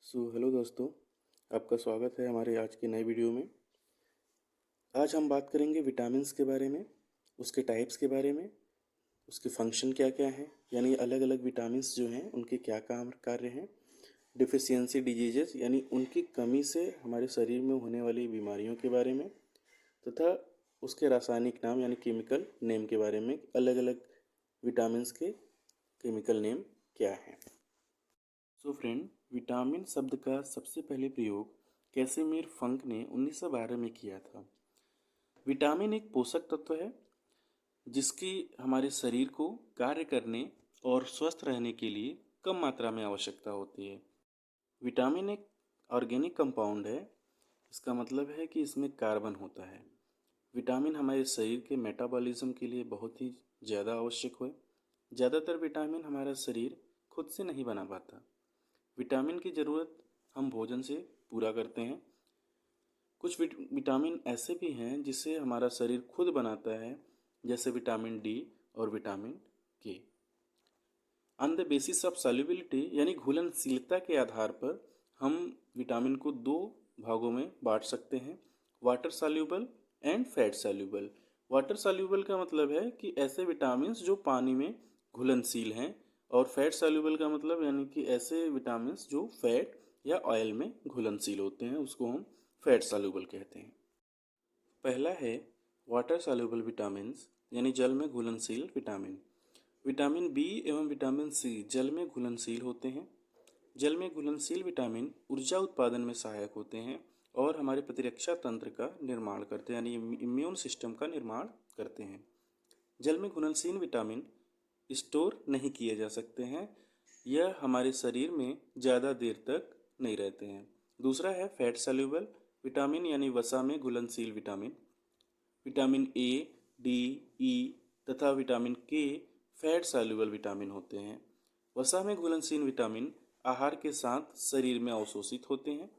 Hello दोस्तों, आपका स्वागत है हमारे आज की नई वीडियो में। आज हम बात करेंगे विटामिन्स के बारे में, उसके टाइप्स के बारे में, उसके फंक्शन क्या क्या हैं, यानी अलग अलग विटामिन्स जो हैं उनके क्या काम कार्य हैं, डिफिशियंसी डिजीजेस यानी उनकी कमी से हमारे शरीर में होने वाली बीमारियों के बारे में, तथा उसके रासायनिक नाम यानी केमिकल नेम के बारे में, अलग अलग विटामिन्स के केमिकल नेम क्या हैं। फ्रेंड, विटामिन शब्द का सबसे पहले प्रयोग कैसेमिर फंक ने 1912 में किया था। विटामिन एक पोषक तत्व है जिसकी हमारे शरीर को कार्य करने और स्वस्थ रहने के लिए कम मात्रा में आवश्यकता होती है। विटामिन एक ऑर्गेनिक कंपाउंड है। इसका मतलब है कि इसमें कार्बन होता है। विटामिन हमारे शरीर के मेटाबॉलिज्म के लिए बहुत ही ज़्यादा आवश्यक है। ज़्यादातर विटामिन हमारा शरीर खुद से नहीं बना पाता। विटामिन की ज़रूरत हम भोजन से पूरा करते हैं। कुछ विटामिन ऐसे भी हैं जिसे हमारा शरीर खुद बनाता है, जैसे विटामिन डी और विटामिन के। On the basis of solubility यानी घुलनशीलता के आधार पर हम विटामिन को दो भागों में बांट सकते हैं, water soluble and fat soluble. Water soluble का मतलब है कि ऐसे विटामिन जो पानी में घुलनशील हैं, और फैट सॉल्युबल का मतलब यानी कि ऐसे विटामिन जो फैट या ऑयल में घुलनशील होते हैं, उसको हम फैट सॉल्युबल कहते हैं। पहला है वाटर सॉल्युबल विटामिन्स यानी जल में घुलनशील विटामिन। विटामिन बी एवं विटामिन सी जल में घुलनशील होते हैं। जल में घुलनशील विटामिन ऊर्जा उत्पादन में सहायक होते हैं और हमारे प्रतिरक्षा तंत्र का निर्माण करते हैं, यानी इम्यून सिस्टम का निर्माण करते हैं। जल में घुलनशील विटामिन स्टोर नहीं किए जा सकते हैं, यह हमारे शरीर में ज़्यादा देर तक नहीं रहते हैं। दूसरा है फैट सॉल्युबल विटामिन यानी वसा में घुलनशील विटामिन। विटामिन ए, डी, ई तथा विटामिन के फैट सॉल्युबल विटामिन होते हैं। वसा में घुलनशील विटामिन आहार के साथ शरीर में अवशोषित होते हैं।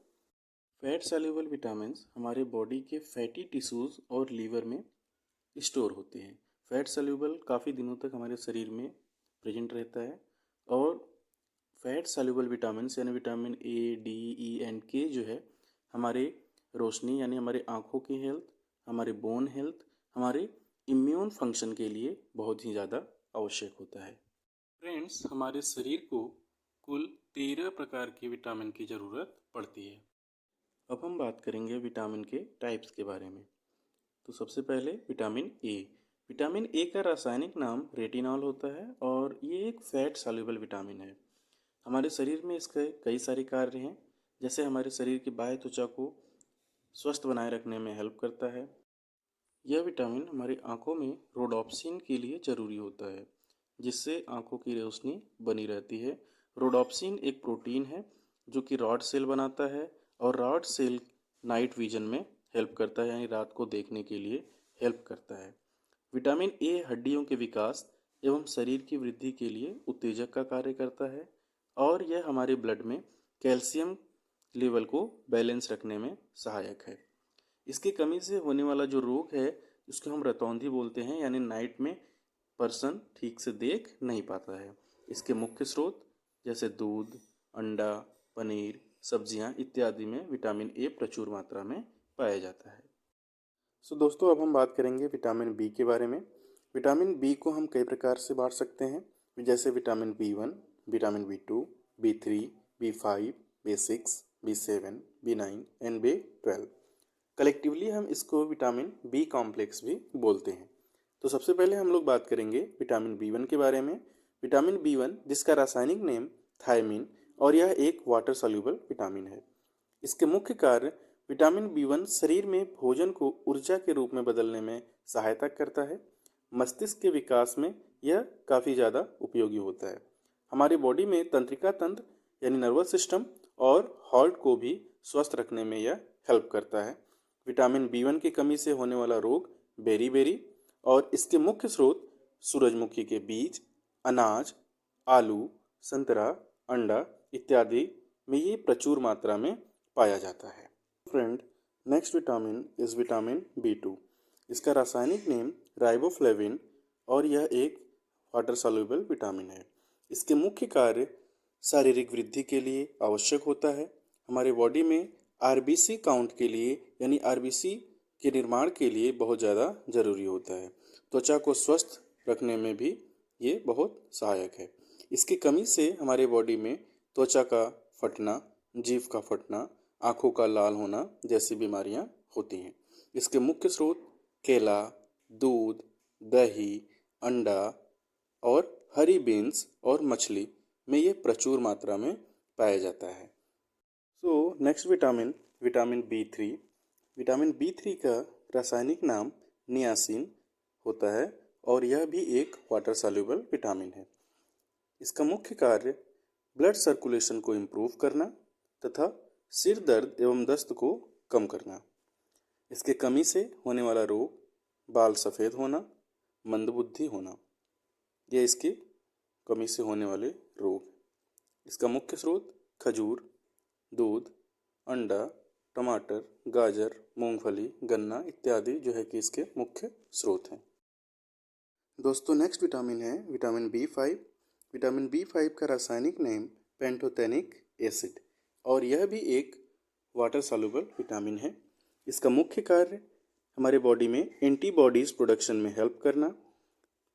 फैट सॉल्युबल विटामिन हमारे बॉडी के फैटी टिश्यूज़ और लीवर में स्टोर होते हैं। फैट सॉल्युबल काफ़ी दिनों तक हमारे शरीर में प्रेजेंट रहता है, और फैट सॉल्युबल विटामिन यानी vitamin A, D, E and के जो है हमारे रोशनी यानी हमारे आँखों की हेल्थ, हमारे बोन हेल्थ, हमारे इम्यून फंक्शन के लिए बहुत ही ज़्यादा आवश्यक होता है। फ्रेंड्स, हमारे शरीर को कुल 13 प्रकार के विटामिन की ज़रूरत पड़ती है। अब हम बात करेंगे विटामिन के टाइप्स के बारे में। तो सबसे पहले विटामिन ए। विटामिन ए का रासायनिक नाम रेटिनॉल होता है और ये एक फैट सॉल्युबल विटामिन है। हमारे शरीर में इसके कई सारे कार्य हैं, जैसे हमारे शरीर की बाह्य त्वचा को स्वस्थ बनाए रखने में हेल्प करता है। यह विटामिन हमारी आँखों में रोडोप्सिन के लिए ज़रूरी होता है, जिससे आँखों की रोशनी बनी रहती है। रोडोप्सिन एक प्रोटीन है जो कि रॉड सेल बनाता है, और रॉड सेल नाइट विजन में हेल्प करता है, यानी रात को देखने के लिए हेल्प करता है। विटामिन ए हड्डियों के विकास एवं शरीर की वृद्धि के लिए उत्तेजक का कार्य करता है, और यह हमारे ब्लड में कैल्शियम लेवल को बैलेंस रखने में सहायक है। इसकी कमी से होने वाला जो रोग है उसको हम रतौंधी बोलते हैं, यानी नाइट में पर्सन ठीक से देख नहीं पाता है। इसके मुख्य स्रोत जैसे दूध, अंडा, पनीर, सब्जियां इत्यादि में विटामिन ए प्रचुर मात्रा में पाया जाता है। दोस्तों, अब हम बात करेंगे विटामिन बी के बारे में। विटामिन बी को हम कई प्रकार से बांट सकते हैं, जैसे vitamin B1, vitamin बी2, B3, B5, B6, बी7, बी9 and B12. Collectively हम इसको विटामिन बी कॉम्प्लेक्स भी बोलते हैं। तो सबसे पहले हम लोग बात करेंगे विटामिन बी1 के बारे में। विटामिन बी1 जिसका रासायनिक नेम थायमिन, और यह एक वाटर सॉल्युबल विटामिन है। इसके मुख्य कार्य विटामिन बी1 शरीर में भोजन को ऊर्जा के रूप में बदलने में सहायता करता है। मस्तिष्क के विकास में यह काफ़ी ज़्यादा उपयोगी होता है। हमारी बॉडी में तंत्रिका तंत्र यानी नर्वस सिस्टम और हार्ट को भी स्वस्थ रखने में यह हेल्प करता है। विटामिन बी1 की कमी से होने वाला रोग बेरी, और इसके मुख्य स्रोत सूरजमुखी के बीज, अनाज, आलू, संतरा, अंडा इत्यादि में ये प्रचुर मात्रा में पाया जाता है। Friend, next vitamin is vitamin B two. इसका रासायनिक नेम राइबोफ्लेविन, और यह एक वाटर सॉल्युबल विटामिन है। इसके मुख्य कार्य शारीरिक वृद्धि के लिए आवश्यक होता है। हमारे बॉडी में आरबीसी काउंट के लिए यानी आरबीसी के निर्माण के लिए बहुत ज़्यादा ज़रूरी होता है। त्वचा को स्वस्थ रखने में भी ये बहुत सहायक है। इसकी कमी से हमारे बॉडी में त्वचा का फटना, जीभ का फटना, आँखों का लाल होना जैसी बीमारियाँ होती हैं। इसके मुख्य स्रोत केला, दूध, दही, अंडा और हरी बीन्स और मछली में ये प्रचुर मात्रा में पाया जाता है। Next vitamin, vitamin B3। Vitamin B3 का रासायनिक नाम नियासिन होता है और यह भी एक वाटर सॉल्युबल विटामिन है। इसका मुख्य कार्य ब्लड सर्कुलेशन को इम्प्रूव करना तथा सिर दर्द एवं दस्त को कम करना। इसके कमी से होने वाला रोग बाल सफ़ेद होना, मंदबुद्धि होना, यह इसकी कमी से होने वाले रोग। इसका मुख्य स्रोत खजूर, दूध, अंडा, टमाटर, गाजर, मूंगफली, गन्ना इत्यादि जो है कि इसके मुख्य स्रोत हैं। दोस्तों नेक्स्ट विटामिन है विटामिन B5। विटामिन B5 का रासायनिक नेम पैंटोथेनिक एसिड और यह भी एक वाटर सॉल्युबल विटामिन है। इसका मुख्य कार्य हमारे बॉडी में एंटीबॉडीज़ प्रोडक्शन में हेल्प करना,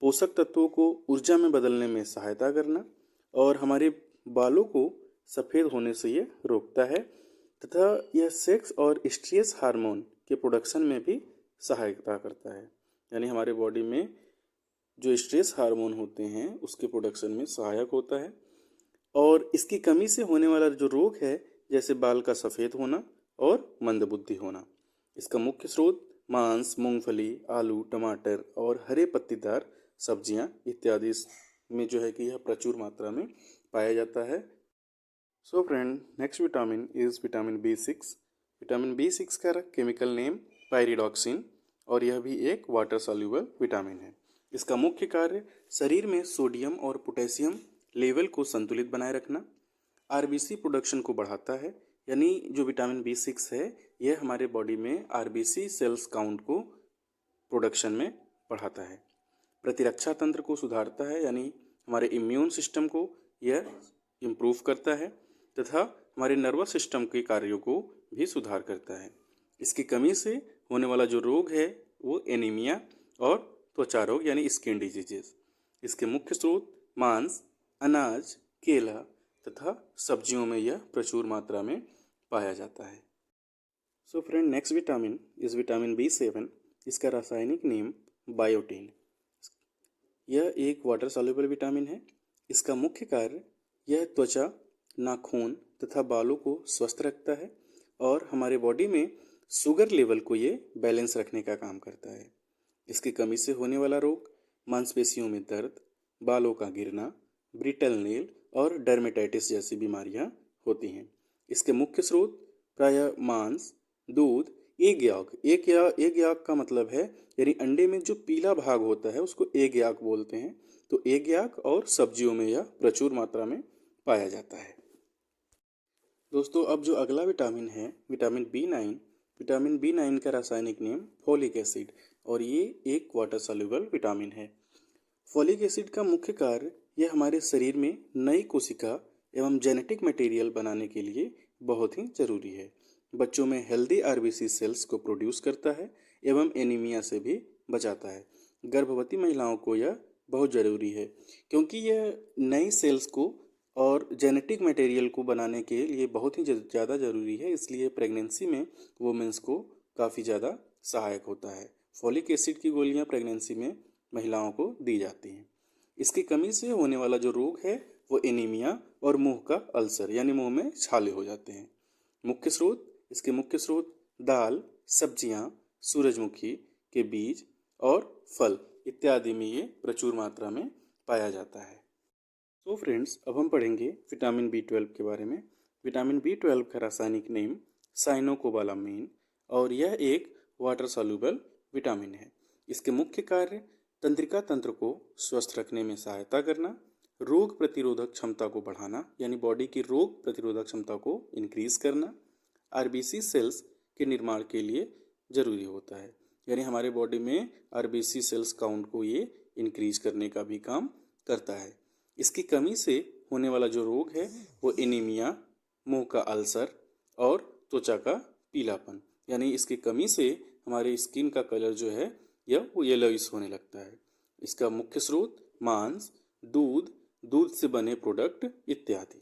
पोषक तत्वों को ऊर्जा में बदलने में सहायता करना और हमारे बालों को सफ़ेद होने से ये रोकता है तथा यह सेक्स और स्ट्रेस हार्मोन के प्रोडक्शन में भी सहायता करता है। यानी हमारे बॉडी में जो स्ट्रेस हार्मोन होते हैं उसके प्रोडक्शन में सहायक होता है। और इसकी कमी से होने वाला जो रोग है जैसे बाल का सफ़ेद होना और मंदबुद्धि होना। इसका मुख्य स्रोत मांस, मूंगफली, आलू, टमाटर और हरे पत्तीदार सब्जियां इत्यादि में जो है कि यह प्रचुर मात्रा में पाया जाता है। So friend, next vitamin is vitamin B6। Vitamin B6 का केमिकल नेम पायरिडॉक्सिन और यह भी एक वाटर सॉल्युबल विटामिन है। इसका मुख्य कार्य शरीर में सोडियम और पोटेशियम लेवल को संतुलित बनाए रखना, आरबीसी प्रोडक्शन को बढ़ाता है। यानी जो विटामिन B6 है यह हमारे बॉडी में आरबीसी सेल्स काउंट को प्रोडक्शन में बढ़ाता है, प्रतिरक्षा तंत्र को सुधारता है यानी हमारे इम्यून सिस्टम को यह इम्प्रूव करता है तथा हमारे नर्वस सिस्टम के कार्यों को भी सुधार करता है। इसकी कमी से होने वाला जो रोग है वो एनीमिया और त्वचा रोग यानी स्किन डिजीजेस। इसके मुख्य स्रोत मांस, अनाज, केला तथा सब्जियों में यह प्रचुर मात्रा में पाया जाता है। So friend, next vitamin is vitamin B7। इसका रासायनिक नेम बायोटीन। यह एक वाटर सॉल्युबल विटामिन है। इसका मुख्य कार्य यह त्वचा, नाखून तथा बालों को स्वस्थ रखता है और हमारे बॉडी में शुगर लेवल को ये बैलेंस रखने का काम करता है। इसकी कमी से होने वाला रोग मांसपेशियों में दर्द, बालों का गिरना, ब्रिटल नेल और डर्मेटाइटिस जैसी बीमारियां होती हैं। इसके मुख्य स्रोत प्रायः मांस, दूध, एग याक का मतलब है यानी अंडे में जो पीला भाग होता है उसको एग याक बोलते हैं। तो एग याक और सब्जियों में यह प्रचुर मात्रा में पाया जाता है। दोस्तों अब जो अगला विटामिन है विटामिन B9। विटामिन B9 का रासायनिक नेम फोलिक एसिड और ये एक वाटर सॉल्युबल विटामिन है। फोलिक एसिड का मुख्य कार्य यह हमारे शरीर में नई कोशिका एवं जेनेटिक मटेरियल बनाने के लिए बहुत ही जरूरी है। बच्चों में हेल्दी आरबीसी सेल्स को प्रोड्यूस करता है एवं एनीमिया से भी बचाता है। गर्भवती महिलाओं को यह बहुत ज़रूरी है क्योंकि यह नई सेल्स को और जेनेटिक मटेरियल को बनाने के लिए बहुत ही ज़्यादा ज़रूरी है। इसलिए प्रेगनेंसी में वुमेंस को काफ़ी ज़्यादा सहायक होता है। फोलिक एसिड की गोलियां प्रेगनेंसी में महिलाओं को दी जाती हैं। इसकी कमी से होने वाला जो रोग है वो एनीमिया और मुंह का अल्सर यानी मुंह में छाले हो जाते हैं। इसके मुख्य स्रोत दाल, सब्जियां, सूरजमुखी के बीज और फल इत्यादि में ये प्रचुर मात्रा में पाया जाता है। तो फ्रेंड्स, अब हम पढ़ेंगे विटामिन B12 के बारे में। विटामिन B12 का रासायनिक नेम साइनोकोबालामीन और यह एक वाटर सॉल्युबल विटामिन है। इसके मुख्य कार्य तंत्रिका तंत्र को स्वस्थ रखने में सहायता करना, रोग प्रतिरोधक क्षमता को बढ़ाना यानी बॉडी की रोग प्रतिरोधक क्षमता को इंक्रीज करना, आरबीसी सेल्स के निर्माण के लिए ज़रूरी होता है यानी हमारे बॉडी में आरबीसी सेल्स काउंट को ये इंक्रीज करने का भी काम करता है। इसकी कमी से होने वाला जो रोग है वो एनीमिया, मुंह का अल्सर और त्वचा का पीलापन, यानी इसकी कमी से हमारे स्किन का कलर जो है यह वो येलोइश होने लगता है। इसका मुख्य स्रोत मांस, दूध, दूध से बने प्रोडक्ट इत्यादि।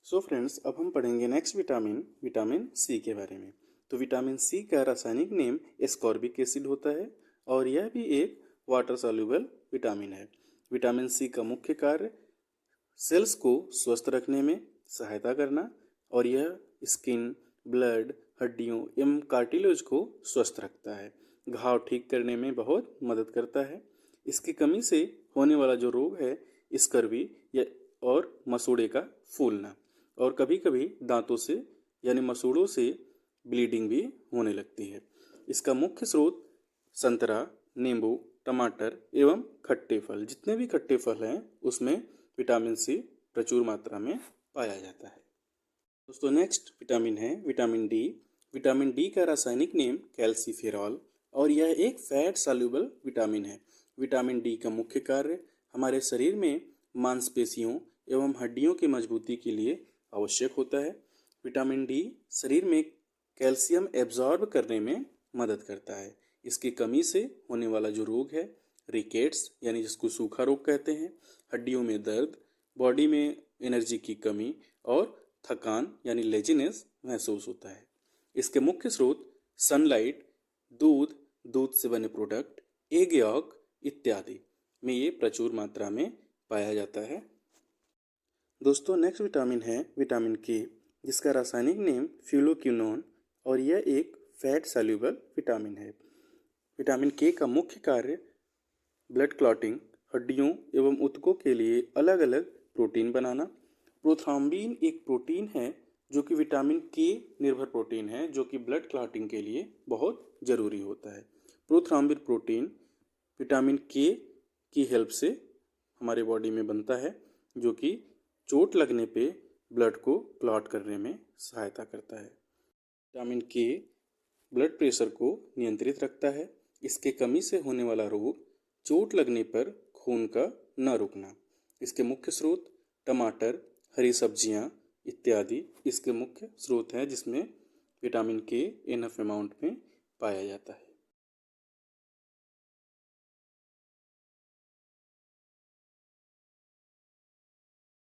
सो फ्रेंड्स, अब हम पढ़ेंगे नेक्स्ट विटामिन सी के बारे में। तो विटामिन सी का रासायनिक नेम एस्कॉर्बिक एसिड होता है और यह भी एक वाटर सॉल्युबल विटामिन है। विटामिन सी का मुख्य कार्य सेल्स को स्वस्थ रखने में सहायता करना और यह स्किन, ब्लड, हड्डियों एवं कार्टिलेज को स्वस्थ रखता है। घाव ठीक करने में बहुत मदद करता है। इसकी कमी से होने वाला जो रोग है स्कर्वी या और मसूड़े का फूलना और कभी कभी दांतों से यानी मसूड़ों से ब्लीडिंग भी होने लगती है। इसका मुख्य स्रोत संतरा, नींबू, टमाटर एवं खट्टे फल, जितने भी खट्टे फल हैं उसमें विटामिन सी प्रचुर मात्रा में पाया जाता है। दोस्तों, नेक्स्ट विटामिन है विटामिन डी। विटामिन डी का रासायनिक नेम कैल्सीफेरॉल और यह एक फैट सॉल्युबल विटामिन है। विटामिन डी का मुख्य कार्य हमारे शरीर में मांसपेशियों एवं हड्डियों की मजबूती के लिए आवश्यक होता है। विटामिन डी शरीर में कैल्शियम एब्जॉर्ब करने में मदद करता है। इसकी कमी से होने वाला जो रोग है रिकेट्स, यानी जिसको सूखा रोग कहते हैं, हड्डियों में दर्द, बॉडी में एनर्जी की कमी और थकान यानी लेजीनेस महसूस होता है। इसके मुख्य स्रोत सनलाइट, दूध, दूध से बने प्रोडक्ट, एग यॉक इत्यादि में ये प्रचुर मात्रा में पाया जाता है। दोस्तों, नेक्स्ट विटामिन है विटामिन के, जिसका रासायनिक नेम फ्यूलोक्विनोन और यह एक फैट सॉल्युबल विटामिन है। विटामिन के का मुख्य कार्य ब्लड क्लॉटिंग, हड्डियों एवं ऊतकों के लिए अलग अलग प्रोटीन बनाना। प्रोथ्रॉम्बिन एक प्रोटीन है जो कि विटामिन के निर्भर प्रोटीन है, जो कि ब्लड क्लॉटिंग के लिए बहुत जरूरी होता है। प्रोथ्रॉम्बिन प्रोटीन विटामिन के की हेल्प से हमारे बॉडी में बनता है, जो कि चोट लगने पे ब्लड को क्लॉट करने में सहायता करता है। विटामिन के ब्लड प्रेशर को नियंत्रित रखता है। इसके कमी से होने वाला रोग चोट लगने पर खून का न रुकना। इसके मुख्य स्रोत टमाटर, हरी सब्जियां इत्यादि इसके मुख्य स्रोत हैं, जिसमें विटामिन के इनफ अमाउंट में पाया जाता है।